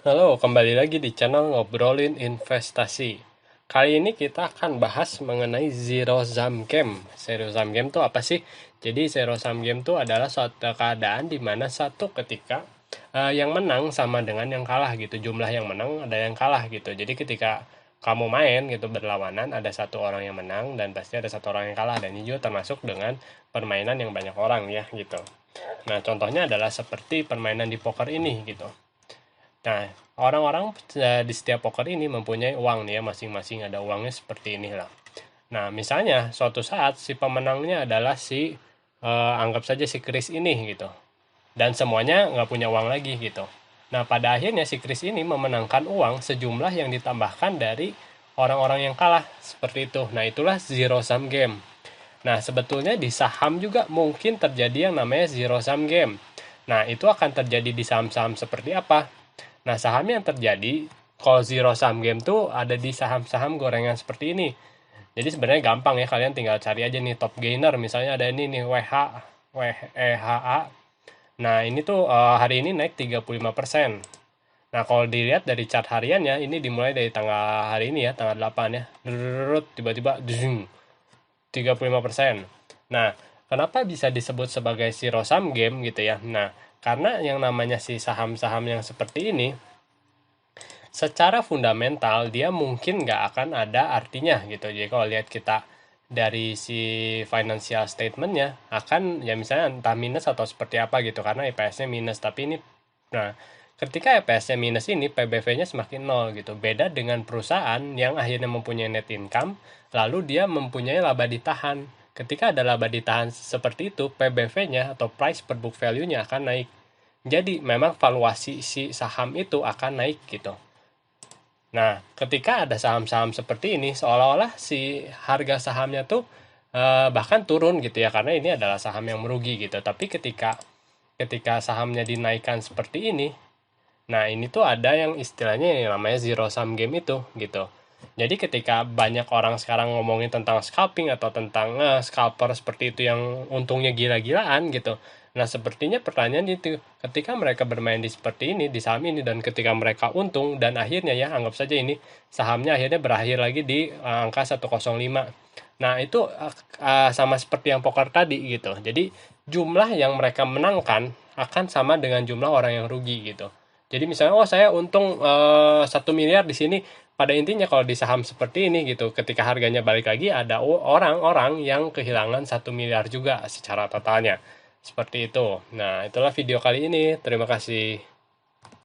Halo, kembali lagi di channel Ngobrolin Investasi. Kali ini kita akan bahas mengenai Zero Sum Game. Zero Sum Game itu apa sih? Jadi Zero Sum Game itu adalah suatu keadaan di mana satu ketika yang menang sama dengan yang kalah gitu. Jumlah yang menang ada yang kalah gitu. Jadi ketika kamu main gitu berlawanan, ada satu orang yang menang dan pasti ada satu orang yang kalah, dan ini juga termasuk dengan permainan yang banyak orang ya gitu. Nah, contohnya adalah seperti permainan di poker ini gitu. Nah, orang-orang di setiap poker ini mempunyai uang nih ya, masing-masing ada uangnya seperti inilah. Nah, misalnya suatu saat si pemenangnya adalah si anggap saja si Chris ini gitu. Dan semuanya nggak punya uang lagi gitu. Nah, pada akhirnya si Chris ini memenangkan uang sejumlah yang ditambahkan dari orang-orang yang kalah seperti itu. Nah, itulah zero sum game. Nah, sebetulnya di saham juga mungkin terjadi yang namanya zero sum game. Nah, itu akan terjadi di saham-saham seperti apa? Nah, saham yang terjadi kalau zero sum game tuh ada di saham-saham gorengan seperti ini. Jadi sebenarnya gampang ya, kalian tinggal cari aja nih top gainer, misalnya ada ini nih WHA. Nah, ini tuh hari ini naik 35%. Nah, kalau dilihat dari chart hariannya, ini dimulai dari tanggal hari ini ya, tanggal 8 ya. Tiba-tiba 35%. Nah, kenapa bisa disebut sebagai zero sum game gitu ya? Nah, karena yang namanya si saham-saham yang seperti ini secara fundamental dia mungkin nggak akan ada artinya gitu. Jadi kalau lihat kita dari si financial statementnya akan ya misalnya entah minus atau seperti apa gitu karena IPS-nya minus, tapi ini nah ketika IPS-nya minus ini PBV-nya semakin nol gitu. Beda dengan perusahaan yang akhirnya mempunyai net income lalu dia mempunyai laba ditahan. Ketika ada laba ditahan seperti itu, PBV-nya atau price per book value-nya akan naik. Jadi memang valuasi si saham itu akan naik gitu. Nah, ketika ada saham-saham seperti ini, seolah-olah si harga sahamnya tuh bahkan turun gitu ya, karena ini adalah saham yang merugi gitu. Tapi ketika ketika sahamnya dinaikkan seperti ini, nah ini tuh ada yang istilahnya yang namanya zero sum game itu gitu. Jadi ketika banyak orang sekarang ngomongin tentang scalping atau tentang scalper seperti itu yang untungnya gila-gilaan gitu. Nah, sepertinya pertanyaan itu, ketika mereka bermain di seperti ini, di saham ini, dan ketika mereka untung, dan akhirnya ya, anggap saja ini, sahamnya akhirnya berakhir lagi di angka 105. Nah, itu sama seperti yang poker tadi gitu. Jadi, jumlah yang mereka menangkan akan sama dengan jumlah orang yang rugi gitu. Jadi misalnya, oh saya untung 1 miliar di sini. Pada intinya kalau di saham seperti ini gitu, ketika harganya balik lagi ada orang-orang yang kehilangan 1 miliar juga secara totalnya. Seperti itu. Nah, itulah video kali ini. Terima kasih.